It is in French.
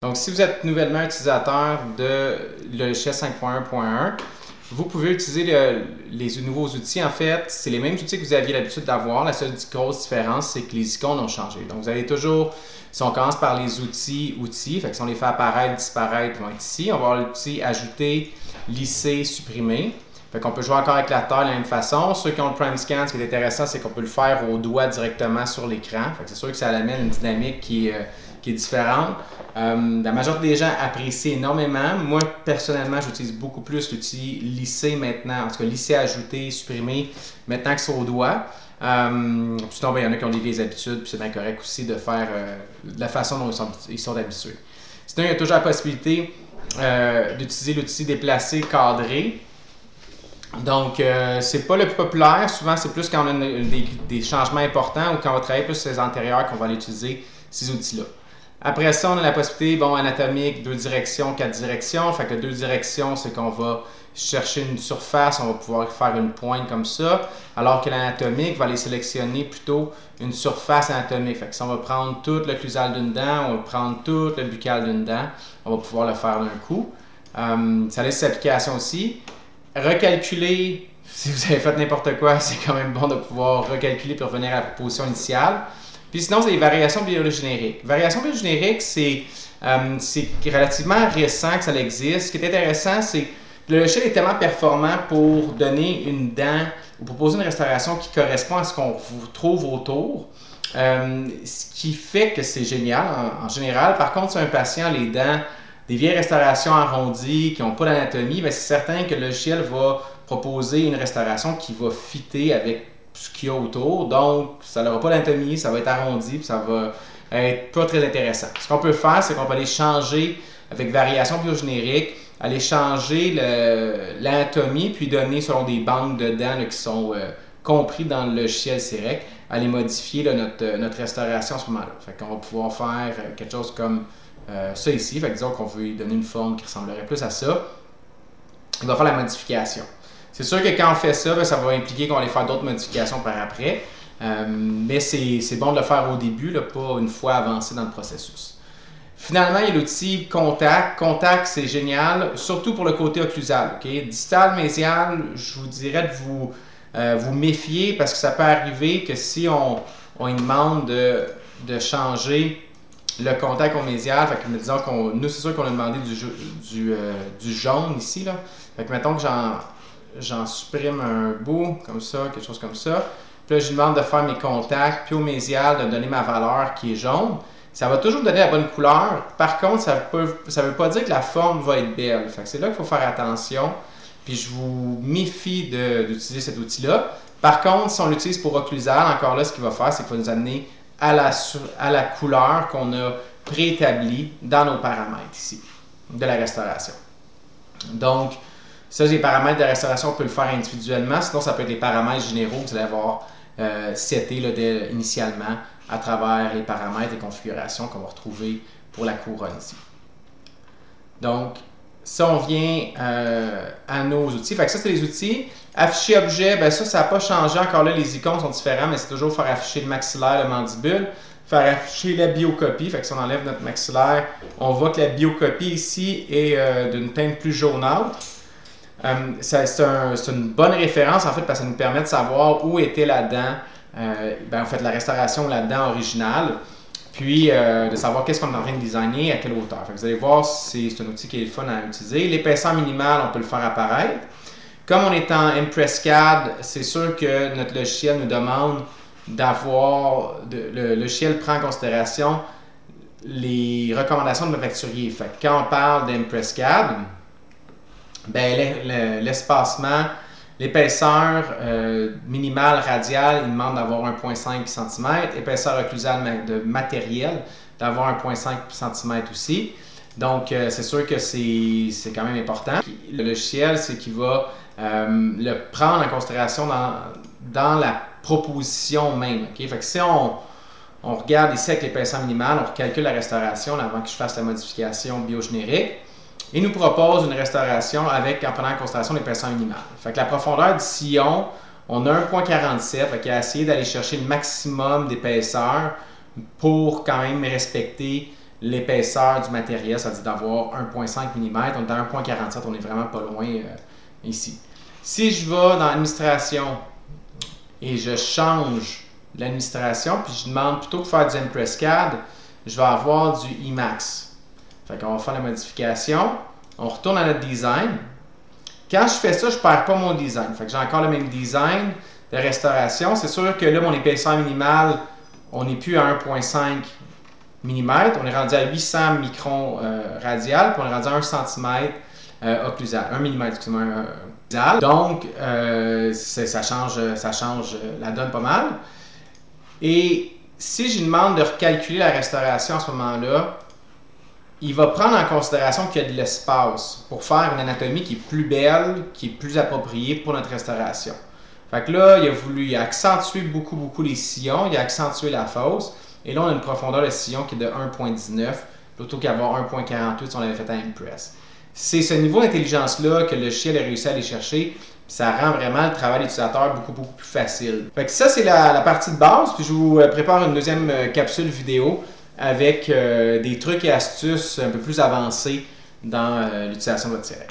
Donc, si vous êtes nouvellement utilisateur de logiciel 5.1.1, vous pouvez utiliser les nouveaux outils. En fait, c'est les mêmes outils que vous aviez l'habitude d'avoir. La seule grosse différence, c'est que les icônes ont changé. Donc, vous allez toujours, si on commence par les outils, fait que si on les fait apparaître, disparaître, ils vont être ici. On va avoir l'outil ajouter, lisser, supprimer. Fait qu'on peut jouer encore avec la taille de la même façon. Ceux qui ont le Prime Scan, ce qui est intéressant, c'est qu'on peut le faire au doigt directement sur l'écran. Fait que c'est sûr que ça amène une dynamique qui est différente. La majorité des gens apprécient énormément. Moi, personnellement, j'utilise beaucoup plus l'outil lisser maintenant, en tout cas lisser, ajouter, supprimer, maintenant que c'est au doigt. Sinon, il y en a qui ont des vieilles habitudes, puis c'est bien correct aussi de faire de la façon dont ils sont habitués. Sinon, il y a toujours la possibilité d'utiliser l'outil déplacer, cadrer. Donc, c'est pas le plus populaire. Souvent, c'est plus quand on a des changements importants ou quand on va travailler plus sur les antérieurs qu'on va aller utiliser ces outils-là. Après ça, on a la possibilité, bon, anatomique, 2 directions, 4 directions. Fait que 2 directions, c'est qu'on va chercher une surface, on va pouvoir faire une pointe comme ça. Alors que l'anatomique va aller sélectionner plutôt une surface anatomique. Fait que si on va prendre tout l'occlusal d'une dent, on va prendre tout le buccal d'une dent, on va pouvoir le faire d'un coup. Ça laisse ses applications aussi. Recalculer, si vous avez fait n'importe quoi, c'est quand même bon de pouvoir recalculer pour revenir à la position initiale. Puis sinon, c'est les variations biogénériques. Variations biogénériques, c'est relativement récent que ça existe. Ce qui est intéressant, c'est que le logiciel est tellement performant pour donner une dent ou proposer une restauration qui correspond à ce qu'on trouve autour. Ce qui fait que c'est génial en général. Par contre, sur un patient, les dents, des vieilles restaurations arrondies qui n'ont pas d'anatomie, c'est certain que le logiciel va proposer une restauration qui va fitter avec ce qu'il y a autour. Donc, ça n'aura pas d'anatomie, ça va être arrondi, puis ça va être pas très intéressant. Ce qu'on peut faire, c'est qu'on peut aller changer avec variation biogénérique, aller changer l'anatomie, puis donner selon des banques de dents là, qui sont compris dans le logiciel CEREC, aller modifier là, notre restauration à ce moment-là. Fait qu'on va pouvoir faire quelque chose comme ça ici. Fait que disons qu'on veut lui donner une forme qui ressemblerait plus à ça. On va faire la modification. C'est sûr que quand on fait ça, ça va impliquer qu'on va aller faire d'autres modifications par après. Mais c'est bon de le faire au début, là, pas une fois avancé dans le processus. Finalement, il y a l'outil Contact. Contact, c'est génial, surtout pour le côté occlusal. Okay? Distal, mésial, je vous dirais de vous méfier parce que ça peut arriver que si on lui demande de changer le contact au mésial, fait que disons nous c'est sûr qu'on a demandé du jaune ici, là. Fait que mettons que j'en supprime un bout, comme ça, quelque chose comme ça. Puis là, je lui demande de faire mes contacts, puis au mésial, de donner ma valeur qui est jaune. Ça va toujours donner la bonne couleur. Par contre, ça veut pas dire que la forme va être belle. Fait que c'est là qu'il faut faire attention. Puis je vous méfie d'utiliser cet outil-là. Par contre, si on l'utilise pour occlusal, encore là, ce qu'il va faire, c'est qu'il va nous amener à la couleur qu'on a préétablie dans nos paramètres ici, de la restauration. Donc, ça, les paramètres de restauration, on peut le faire individuellement. Sinon, ça peut être les paramètres généraux que vous allez avoir setés initialement à travers les paramètres et configurations qu'on va retrouver pour la couronne ici. Donc, ça, on vient à nos outils. Fait que ça, c'est les outils. Afficher objet, ça n'a pas changé. Encore là, les icônes sont différents, mais c'est toujours faire afficher le maxillaire, le mandibule. Faire afficher la biocopie. Fait que si on enlève notre maxillaire, on voit que la biocopie ici est d'une teinte plus jaunâtre. C'est une bonne référence, en fait, parce que ça nous permet de savoir où était la dent, en fait, la restauration de la dent originale. Puis, de savoir qu'est-ce qu'on est en train de designer, à quelle hauteur. Fait que vous allez voir, c'est un outil qui est le fun à utiliser. L'épaisseur minimale, on peut le faire apparaître. Comme on est en Impress CAD, c'est sûr que notre logiciel nous demande d'avoir... Le logiciel prend en considération les recommandations de manufacturier. Fait que quand on parle d'Impress CAD, l'espacement, l'épaisseur minimale radiale, il demande d'avoir 1,5 cm. Épaisseur occlusale de matériel, d'avoir 1,5 cm aussi. Donc, c'est sûr que c'est quand même important. Le logiciel, c'est qu'il va le prendre en considération dans la proposition même. Okay? Fait que si on regarde ici avec l'épaisseur minimale, on recalcule la restauration avant que je fasse la modification biogénérique. Il nous propose une restauration en prenant en considération l'épaisseur minimale. Fait que la profondeur du sillon, on a 1,47. Fait qu'il a essayé d'aller chercher le maximum d'épaisseur pour quand même respecter l'épaisseur du matériel, c'est-à-dire d'avoir 1,5 mm. On est à 1,47, on est vraiment pas loin ici. Si je vais dans l'administration et je change l'administration, puis je demande plutôt que de faire du Impress CAD, je vais avoir du Emacs. Fait qu'on va faire la modification. On retourne à notre design. Quand je fais ça, je ne perds pas mon design. Fait que j'ai encore le même design de restauration. C'est sûr que là, mon épaisseur minimale, on n'est plus à 1,5 mm. On est rendu à 800 microns radial, puis on est rendu à 1 cm occlusal. 1 mm, excusez-moi, occlusal. Donc, ça change la donne pas mal. Et si je lui demande de recalculer la restauration à ce moment-là, il va prendre en considération qu'il y a de l'espace pour faire une anatomie qui est plus belle, qui est plus appropriée pour notre restauration. Fait que là, il a accentué beaucoup les sillons, il a accentué la fosse, et là, on a une profondeur de sillon qui est de 1,19 plutôt qu'avoir 1,48 si on l'avait fait à Impress. C'est ce niveau d'intelligence-là que le logiciel a réussi à aller chercher. Ça rend vraiment le travail de l'utilisateur beaucoup plus facile. Fait que ça, c'est la partie de base. Puis je vous prépare une deuxième capsule vidéo avec des trucs et astuces un peu plus avancés dans l'utilisation de votre T-Rec.